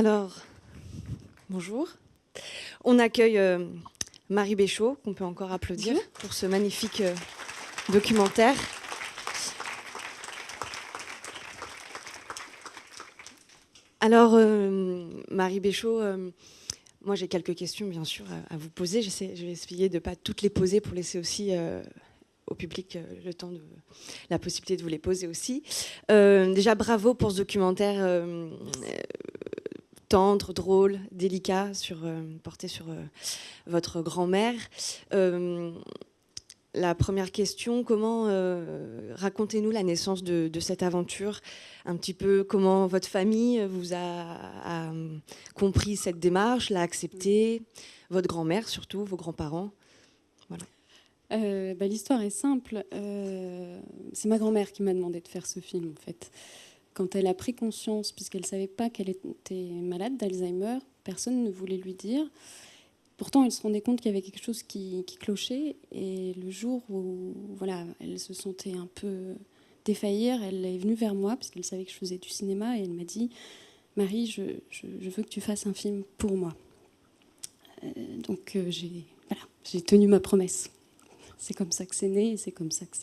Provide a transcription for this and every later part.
Alors, bonjour. On accueille Marie Béchaud, qu'on peut encore applaudir pour ce magnifique documentaire. Alors, Marie Béchaud, moi j'ai quelques questions bien sûr à vous poser. Je vais essayer de ne pas toutes les poser pour laisser aussi au public le temps la possibilité de vous les poser aussi. Déjà, bravo pour ce documentaire tendre, drôle, délicat, porté sur votre grand-mère. La première question, racontez-nous la naissance de cette aventure, un petit peu comment votre famille vous a compris cette démarche, l'a acceptée, votre grand-mère surtout, vos grands-parents. Voilà. L'histoire est simple. C'est ma grand-mère qui m'a demandé de faire ce film, en fait. Quand elle a pris conscience, puisqu'elle ne savait pas qu'elle était malade d'Alzheimer, personne ne voulait lui dire. Pourtant, elle se rendait compte qu'il y avait quelque chose qui clochait. Et le jour où elle se sentait un peu défaillir, elle est venue vers moi, parce qu'elle savait que je faisais du cinéma, et elle m'a dit « Marie, je veux que tu fasses un film pour moi. » Donc j'ai tenu ma promesse. C'est comme ça que c'est né, et c'est comme ça que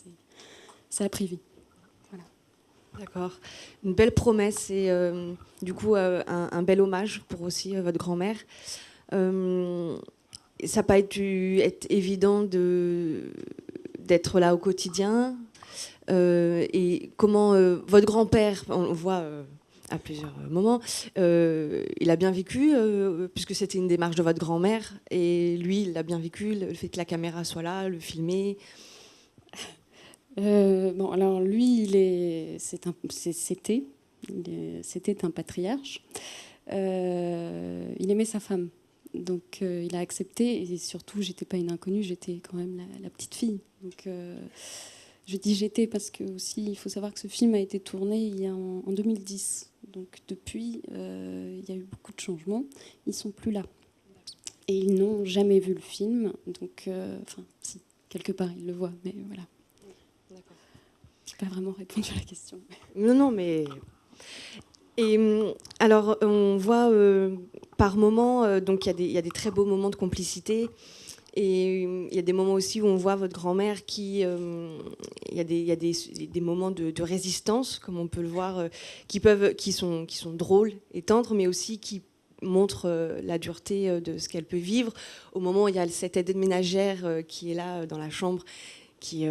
ça a pris vie. Voilà. D'accord. Une belle promesse et du coup un bel hommage pour aussi votre grand-mère. Ça n'a pas être évident d'être là au quotidien. Et comment votre grand-père, on voit à plusieurs moments, il a bien vécu, puisque c'était une démarche de votre grand-mère, et lui, il a bien vécu, le fait que la caméra soit là, le filmer. Alors lui, c'était un patriarche. Il aimait sa femme. Donc il a accepté, et surtout j'étais pas une inconnue, j'étais quand même la petite fille. Donc je dis j'étais parce que aussi il faut savoir que ce film a été tourné en 2010. Donc depuis il y a eu beaucoup de changements. Ils sont plus là et ils n'ont jamais vu le film. Donc si quelque part ils le voient, mais voilà. D'accord. J'ai pas vraiment répondu à la question. Non, mais et alors on voit par moments, donc il y a des très beaux moments de complicité. Et il y a des moments aussi où on voit votre grand-mère il y a des moments de résistance, comme on peut le voir, qui sont drôles et tendres, mais aussi qui montrent la dureté de ce qu'elle peut vivre. Au moment où il y a cette aide ménagère qui est là dans la chambre, qui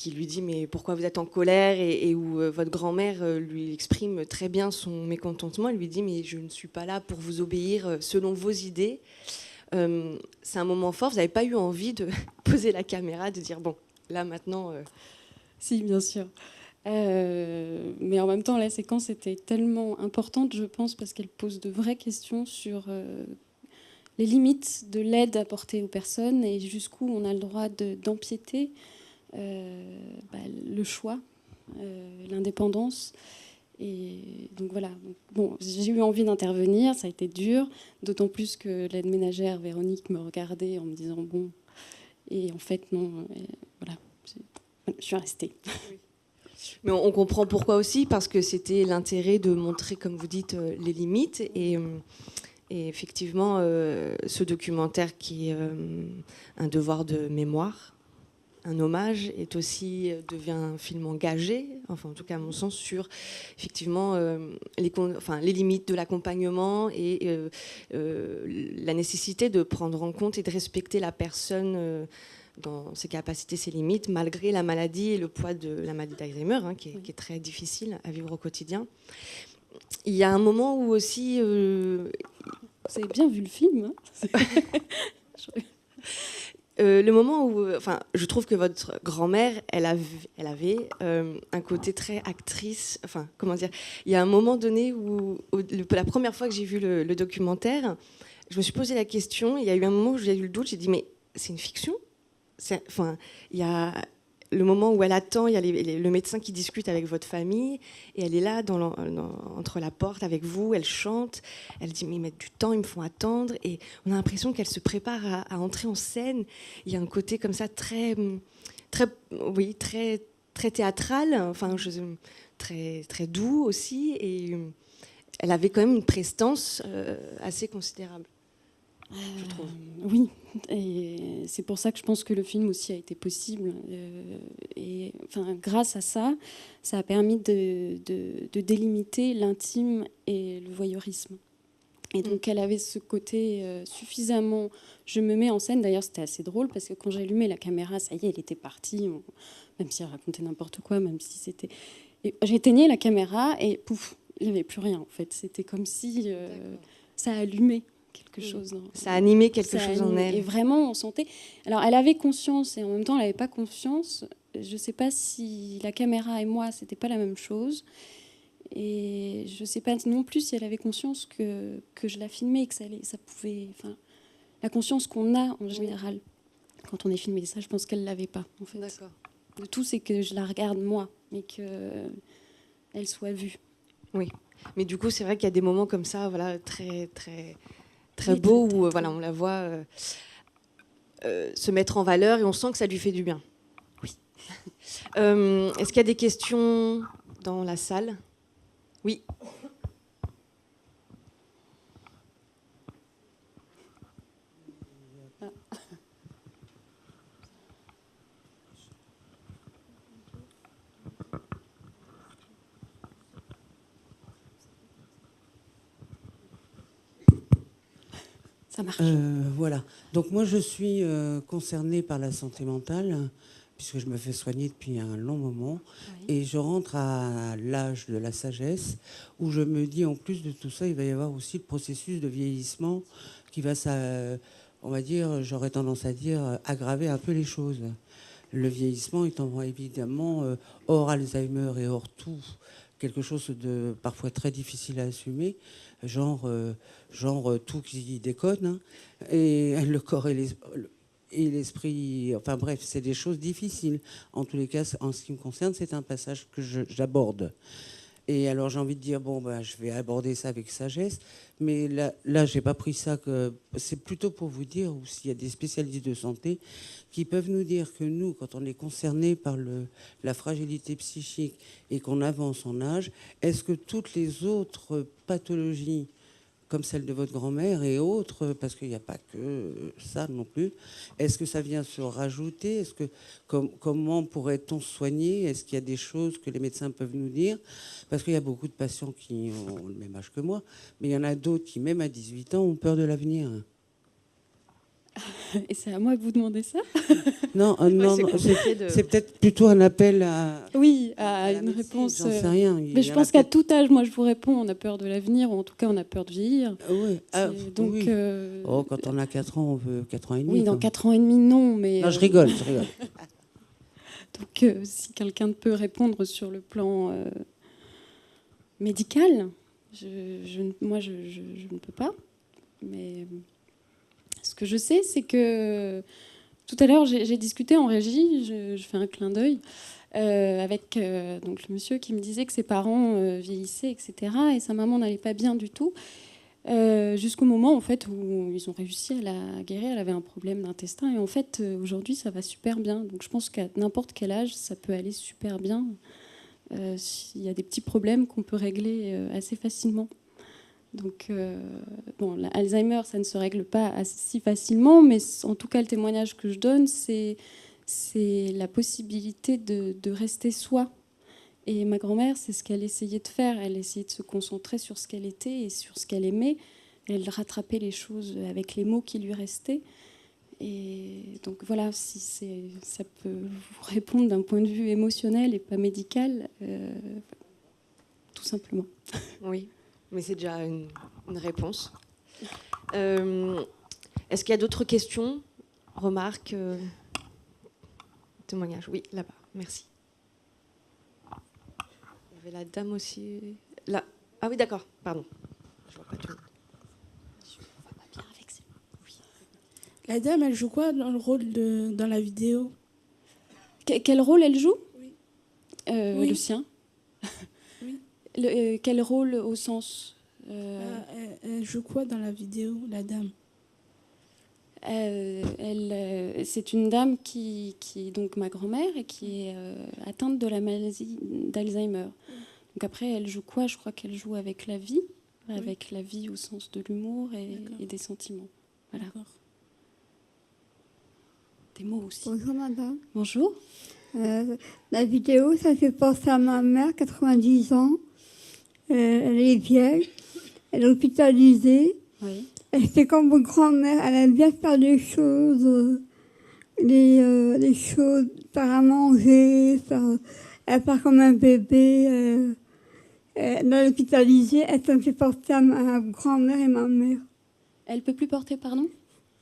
lui dit mais pourquoi vous êtes en colère, et où votre grand-mère lui exprime très bien son mécontentement. Elle lui dit mais je ne suis pas là pour vous obéir selon vos idées. C'est un moment fort. Vous n'avez pas eu envie de poser la caméra, de dire bon, là maintenant. Si, bien sûr. Mais en même temps, la séquence était tellement importante, je pense, parce qu'elle pose de vraies questions sur les limites de l'aide apportée aux personnes et jusqu'où on a le droit d'empiéter, le choix, l'indépendance. Et donc voilà. Bon, j'ai eu envie d'intervenir, ça a été dur, d'autant plus que l'aide ménagère Véronique me regardait en me disant bon. Et en fait non, voilà, je suis restée. Oui. Mais on comprend pourquoi aussi, parce que c'était l'intérêt de montrer, comme vous dites, les limites. Et effectivement, ce documentaire qui est un devoir de mémoire, un hommage, devient un film engagé, enfin en tout cas à mon sens, sur effectivement les limites de l'accompagnement et la nécessité de prendre en compte et de respecter la personne dans ses capacités, ses limites, malgré la maladie et le poids de la maladie d'Alzheimer, qui est très difficile à vivre au quotidien. Il y a un moment où aussi... Vous avez bien vu le film, hein. Le moment où, je trouve que votre grand-mère, elle avait un côté très actrice. Enfin, comment dire ? Il y a un moment donné où, la première fois que j'ai vu le documentaire, je me suis posé la question. Il y a eu un moment où j'ai eu le doute. J'ai dit, mais c'est une fiction ? Il y a le moment où elle attend. Il y a le médecin qui discute avec votre famille, et elle est là entre la porte avec vous. Elle chante. Elle dit mais ils mettent du temps, ils me font attendre, et on a l'impression qu'elle se prépare à entrer en scène. Il y a un côté comme ça très très théâtral. Très très doux aussi, et elle avait quand même une prestance assez considérable, je trouve. Oui, et c'est pour ça que je pense que le film aussi a été possible. Et enfin, grâce à ça, ça a permis de délimiter l'intime et le voyeurisme. Et donc, elle avait ce côté suffisamment... Je me mets en scène. D'ailleurs, c'était assez drôle parce que quand j'allumais la caméra, ça y est, elle était partie. Même si elle racontait n'importe quoi, même si c'était... Et j'éteignais la caméra et pouf, il n'y avait plus rien, en fait. C'était comme si ça allumait quelque chose. Ça animait quelque chose en elle. Et vraiment, on sentait... Alors, elle avait conscience et en même temps, elle n'avait pas conscience. Je ne sais pas si la caméra et moi, c'était pas la même chose. Et je ne sais pas non plus si elle avait conscience que je la filmais, que ça pouvait... Enfin, la conscience qu'on a en général quand on est filmé. Ça, je pense qu'elle ne l'avait pas, en fait. D'accord. Le tout, c'est que je la regarde moi, mais qu'elle soit vue. Oui, mais du coup, c'est vrai qu'il y a des moments comme ça, voilà, très, très, très beaux, où voilà, on la voit se mettre en valeur et on sent que ça lui fait du bien. Oui. Est-ce qu'il y a des questions dans la salle ? Oui. Ça marche. Voilà. Donc moi, je suis concernée par la santé mentale, puisque je me fais soigner depuis un long moment. Oui. Et je rentre à l'âge de la sagesse, où je me dis, en plus de tout ça, il va y avoir aussi le processus de vieillissement qui va, on va dire, j'aurais tendance à dire, aggraver un peu les choses. Le vieillissement étant évidemment, hors Alzheimer et hors tout, quelque chose de parfois très difficile à assumer, genre tout qui déconne, hein, et le corps et l'esprit, enfin bref, c'est des choses difficiles. En tous les cas, en ce qui me concerne, c'est un passage que j'aborde. Et alors j'ai envie de dire, bon, ben, je vais aborder ça avec sagesse, mais là j'ai pas pris ça que... C'est plutôt pour vous dire, ou s'il y a des spécialistes de santé qui peuvent nous dire que nous, quand on est concerné par la fragilité psychique et qu'on avance en âge, est-ce que toutes les autres pathologies, comme celle de votre grand-mère et autres, parce qu'il n'y a pas que ça non plus, est-ce que ça vient se rajouter ? Est-ce que, comment pourrait-on soigner ? Est-ce qu'il y a des choses que les médecins peuvent nous dire ? Parce qu'il y a beaucoup de patients qui ont le même âge que moi, mais il y en a d'autres qui, même à 18 ans, ont peur de l'avenir. Et c'est à moi que vous demandez ça ? Non, non, c'est peut-être plutôt un appel à... Oui, à une réponse... J'en sais rien. Mais je pense qu'à tout âge, moi, je vous réponds, on a peur de l'avenir, ou en tout cas, on a peur de vieillir. Oui. Donc, oui. Quand on a 4 ans, on veut 4 ans et demi. Oui, dans 4 ans et demi, non, mais... Non, je rigole. Donc, si quelqu'un peut répondre sur le plan médical, moi, je ne peux pas. Mais ce que je sais, c'est que... Tout à l'heure, j'ai discuté en régie, je fais un clin d'œil, avec donc le monsieur qui me disait que ses parents vieillissaient, etc. Et sa maman n'allait pas bien du tout. Jusqu'au moment en fait, où ils ont réussi à la guérir. Elle avait un problème d'intestin. Et en fait, aujourd'hui, ça va super bien. Donc je pense qu'à n'importe quel âge, ça peut aller super bien. S'il y a des petits problèmes qu'on peut régler assez facilement. Donc, bon, l'Alzheimer, ça ne se règle pas si facilement, mais en tout cas, le témoignage que je donne, c'est la possibilité de rester soi. Et ma grand-mère, c'est ce qu'elle essayait de faire. Elle essayait de se concentrer sur ce qu'elle était et sur ce qu'elle aimait. Elle rattrapait les choses avec les mots qui lui restaient. Et donc voilà, si ça peut vous répondre d'un point de vue émotionnel et pas médical, tout simplement. Oui. Mais c'est déjà une réponse. Est-ce qu'il y a d'autres questions, remarques, témoignages ? Oui, là-bas. Merci. Il y avait la dame aussi. Là. Ah oui, d'accord. Pardon. Je vois pas tout le monde. Oui. La dame, elle joue quoi dans le rôle dans la vidéo ? Quel rôle elle joue ? Oui. Oui. Le sien. Oui. Quel rôle au sens elle joue quoi dans la vidéo, la dame ? C'est une dame qui est donc ma grand-mère et qui est atteinte de la maladie d'Alzheimer. Donc après, elle joue quoi ? Je crois qu'elle joue avec la vie. avec la vie au sens de l'humour D'accord. et des sentiments. Voilà. D'accord. Des mots aussi. Bonjour madame. Bonjour. La vidéo, ça fait penser à ma mère, 90 ans. Elle est vieille, elle est hospitalisée. Oui. Elle fait comme votre grand-mère, elle aime bien faire des choses, les choses, faire à manger, elle part comme un bébé. Elle est hospitalisée, elle me fait penser à ma grand-mère et ma mère. Elle peut plus porter, pardon?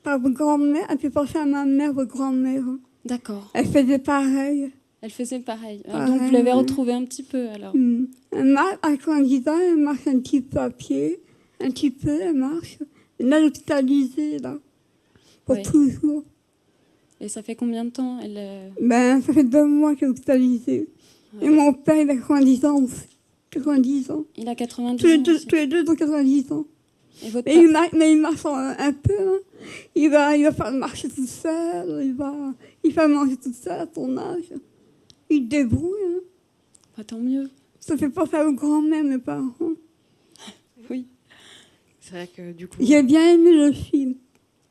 Par votre grand-mère, elle fait penser à ma mère, votre grand-mère. D'accord. Elle faisait pareil. Elle faisait pareil. Pareil, Donc vous l'avez oui. retrouvée un petit peu alors. Elle marche, à 90 ans, elle marche un petit peu à pied. Un petit peu, elle marche. Elle est hospitalisée, là. Pour Ouais. toujours. Et ça fait combien de temps elle Ça fait 2 mois qu'elle est hospitalisée. Ouais. Et mon père, il a 90 ans aussi. 90 ans. Il a 90 Tous les ans deux, aussi. tous les deux ont 90 ans. Et votre Mais il marche un peu. Hein. Il va faire marcher tout seul. Il fait manger tout seul à son âge. Il se débrouille. Hein. Bah, tant mieux. Ça fait penser à aux grands-mères, mes parents. Oui. C'est vrai que du coup. J'ai bien aimé le film.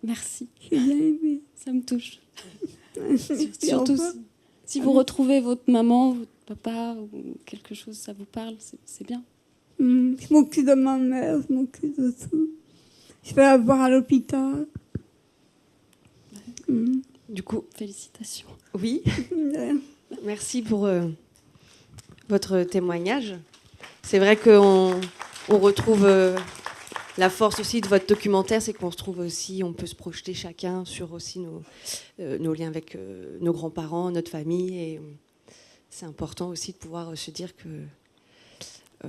Merci. J'ai bien aimé. Ça me touche. Et Surtout enfin, si vous retrouvez votre maman, votre papa ou quelque chose, ça vous parle, c'est bien. je m'occupe de ma mère, je m'occupe de tout. Je vais la voir à l'hôpital. Du coup, Félicitations. oui. Merci pour votre témoignage. C'est vrai qu'on retrouve la force aussi de votre documentaire, c'est qu'on se trouve aussi, on peut se projeter chacun sur aussi nos liens avec nos grands-parents, notre famille. Et c'est important aussi de pouvoir se dire que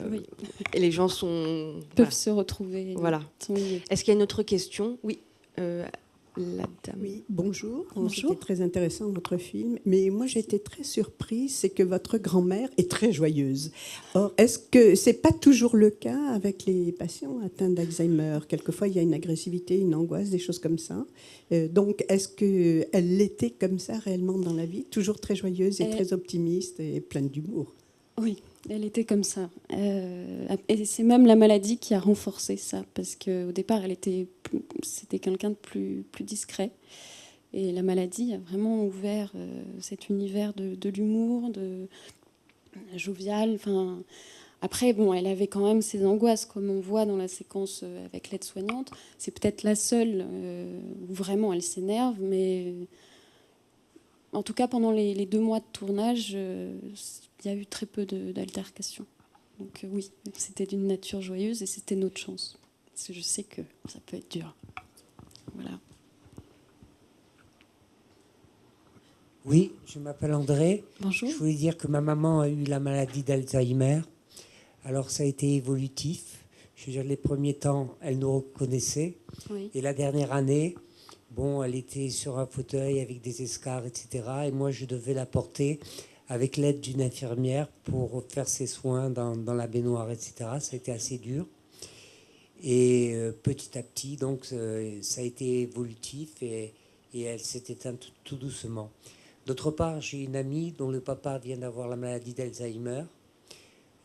Oui. et les gens sont... Peuvent se retrouver. Voilà. Sont liés. Est-ce qu'il y a une autre question? Oui, la dame. Oui, bonjour. Bonjour. C'était très intéressant votre film. Mais moi, j'ai été très surprise, c'est que votre grand-mère est très joyeuse. Or, est-ce que c'est pas toujours le cas avec les patients atteints d'Alzheimer? Quelquefois, il y a une agressivité, une angoisse, des choses comme ça. Donc, est-ce qu'elle l'était comme ça réellement dans la vie? Toujours très joyeuse et très optimiste et pleine d'humour. Oui, elle était comme ça. Et c'est même la maladie qui a renforcé ça, parce qu'au départ, c'était quelqu'un de plus discret. Et la maladie a vraiment ouvert cet univers de l'humour, de jovial. Enfin, après, bon, elle avait quand même ses angoisses, comme on voit dans la séquence avec l'aide-soignante. C'est peut-être la seule où vraiment elle s'énerve, mais en tout cas, pendant les 2 mois de tournage, il y a eu très peu d'altercations. Donc oui, c'était d'une nature joyeuse et c'était notre chance. Parce que je sais que ça peut être dur. Voilà. Oui, je m'appelle André. Bonjour. Je voulais dire que ma maman a eu la maladie d'Alzheimer. Alors ça a été évolutif. Je veux dire, les premiers temps, elle nous reconnaissait. Oui. Et la dernière année, bon, elle était sur un fauteuil avec des escarres, etc. Et moi, je devais la porter avec l'aide d'une infirmière pour faire ses soins dans la baignoire, etc. Ça a été assez dur. Et petit à petit, donc, ça a été évolutif et elle s'est éteinte tout doucement. D'autre part, j'ai une amie dont le papa vient d'avoir la maladie d'Alzheimer.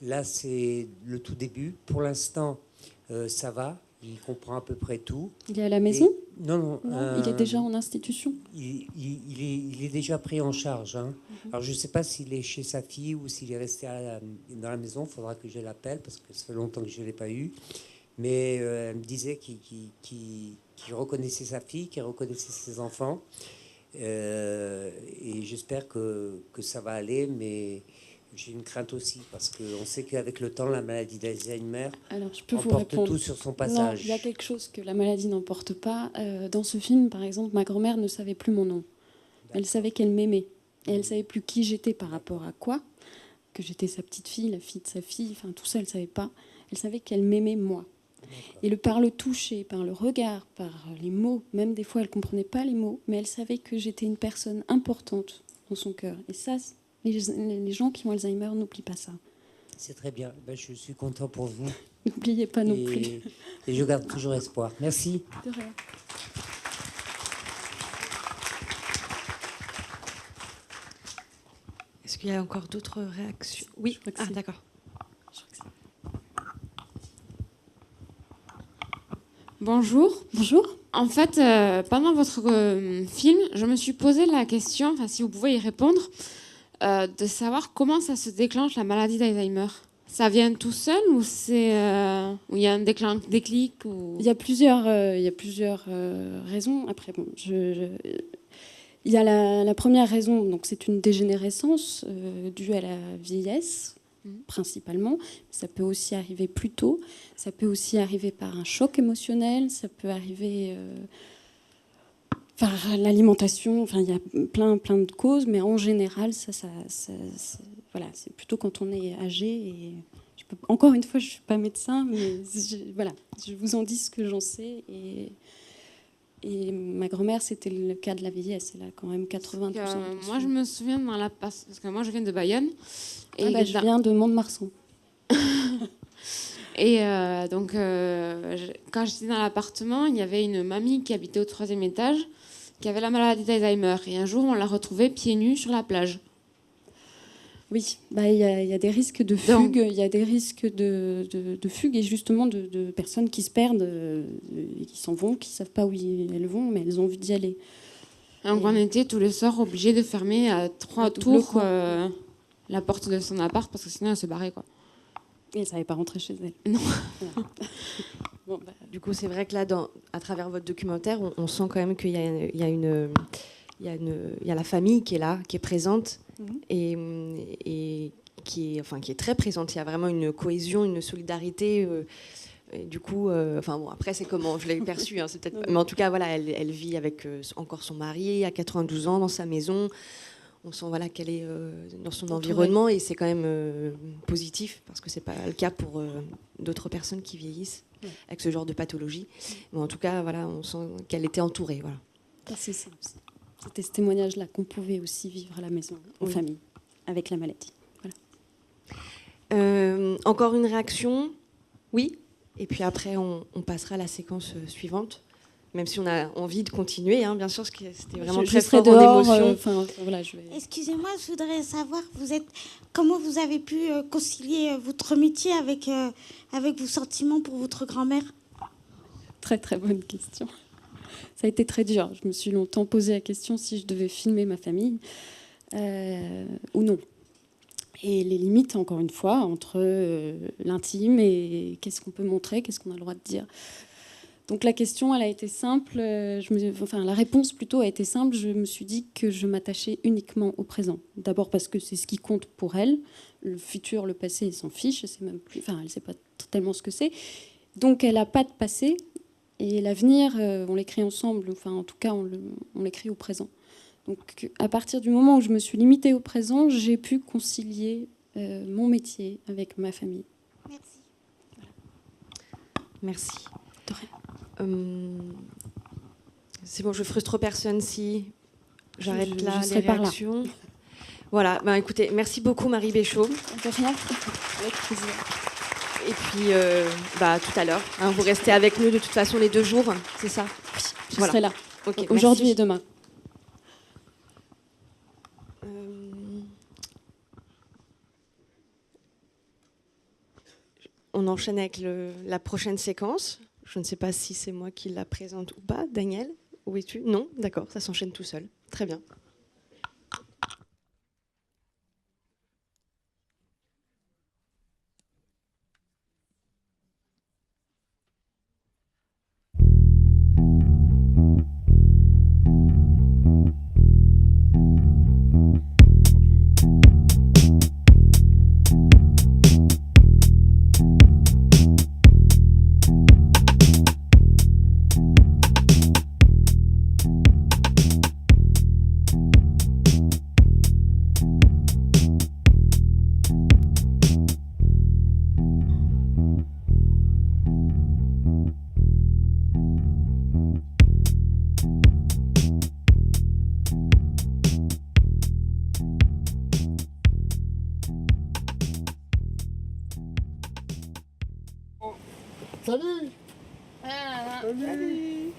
Là, c'est le tout début. Pour l'instant, ça va. Il comprend à peu près tout. Il est à la maison? Non. Il est déjà en institution? Il est déjà pris en charge. Hein. Alors, je ne sais pas s'il est chez sa fille ou s'il est resté dans la maison. Il faudra que je l'appelle parce que ça fait longtemps que je ne l'ai pas eu. Mais elle me disait qu'il reconnaissait sa fille, qu'il reconnaissait ses enfants. Et j'espère que ça va aller, mais j'ai une crainte aussi, parce qu'on sait qu'avec le temps, la maladie d'Alzheimer emporte tout sur son passage. Non, il y a quelque chose que la maladie n'emporte pas. Dans ce film, par exemple, ma grand-mère ne savait plus mon nom. Elle savait qu'elle m'aimait. Et elle ne savait plus qui j'étais par rapport à quoi. Que j'étais sa petite fille, la fille de sa fille, enfin tout ça, elle ne savait pas. Elle savait qu'elle m'aimait moi. Et par le toucher, par le regard, par les mots, même des fois elle ne comprenait pas les mots, mais elle savait que j'étais une personne importante dans son cœur. Et ça, les gens qui ont Alzheimer n'oublient pas ça. C'est très bien. Ben, je suis content pour vous. N'oubliez pas non plus. Et je garde toujours espoir. Merci. De rien. Est-ce qu'il y a encore d'autres réactions? Oui, Je crois que c'est- d'accord. Je crois que c'est- Bonjour. Bonjour. En fait, pendant votre film, je me suis posé la question, enfin si vous pouvez y répondre, de savoir comment ça se déclenche la maladie d'Alzheimer. Ça vient tout seul ou ou il y a un déclic ou... Il y a plusieurs raisons. Après, bon, il y a la première raison, donc c'est une dégénérescence due à la vieillesse, principalement. Ça peut aussi arriver plus tôt. Ça peut aussi arriver par un choc émotionnel. Ça peut arriver par l'alimentation. Enfin, il y a plein de causes, mais en général, voilà, c'est plutôt quand on est âgé. Et encore une fois, je ne suis pas médecin, mais voilà, je vous en dis ce que j'en sais. Et ma grand-mère, c'était le cas de la vieillesse. Elle a quand même 80%. Moi, je me souviens parce que moi, je viens de Bayonne. Et je viens de Mont-de-Marsan. Et donc, quand j'étais dans l'appartement, il y avait une mamie qui habitait au 3e étage, qui avait la maladie d'Alzheimer. Et un jour, on l'a retrouvée pieds nus sur la plage. Oui, il y a des risques de fugue, il y a des risques de fugue et justement de personnes qui se perdent, et qui s'en vont, qui ne savent pas où elles vont, mais elles ont envie d'y aller. Donc on était tous les soirs obligés de fermer à 3 tours la porte de son appart parce que sinon elle se barrait, quoi. Et elle ne savait pas rentrer chez elle. Non. Bon, du coup, c'est vrai que là, à travers votre documentaire, on sent quand même qu'il y a la famille qui est là, qui est présente. Et qui est très présente. Il y a vraiment une cohésion, une solidarité. Et du coup, après, c'est comment je l'ai perçu. Hein, c'est peut-être, mais en tout cas, voilà, elle vit avec encore son mari à 92 ans dans sa maison. On sent qu'elle est dans son environnement et c'est quand même positif parce que c'est pas le cas pour d'autres personnes qui vieillissent avec ce genre de pathologie. Mais en tout cas, voilà, on sent qu'elle était entourée. Voilà. C'est ça aussi. C'était ce témoignage-là qu'on pouvait aussi vivre à la maison, en famille, avec la maladie. Voilà. Encore une réaction? Oui. Et puis après, on passera à la séquence suivante, même si on a envie de continuer, hein, bien sûr, parce que c'était vraiment très fort en émotion. Excusez-moi, je voudrais savoir, comment vous avez pu concilier votre métier avec vos sentiments pour votre grand-mère? Très, très bonne question. Ça a été très dur. Je me suis longtemps posé la question si je devais filmer ma famille ou non. Et les limites, encore une fois, entre l'intime et qu'est-ce qu'on peut montrer, qu'est-ce qu'on a le droit de dire. Donc la question, elle a été simple. La réponse plutôt a été simple. Je me suis dit que je m'attachais uniquement au présent. D'abord parce que c'est ce qui compte pour elle. Le futur, le passé, elle s'en fiche. Elle ne sait pas tellement ce que c'est. Donc elle n'a pas de passé. Et l'avenir, on l'écrit ensemble, en tout cas, on l'écrit au présent. Donc, à partir du moment où je me suis limitée au présent, j'ai pu concilier mon métier avec ma famille. Merci. Voilà. Merci. C'est bon, je frustre personne si j'arrête là les réactions. Là. Voilà, écoutez, merci beaucoup Marie Béchaud. De rien, avec plaisir. Et puis, tout à l'heure, hein, vous restez avec nous de toute façon les 2 jours, c'est ça? Oui, je serai là, okay, aujourd'hui et demain. On enchaîne avec la prochaine séquence. Je ne sais pas si c'est moi qui la présente ou pas. Daniel, où es-tu? Non, d'accord, ça s'enchaîne tout seul. Très bien. Salut. Salut.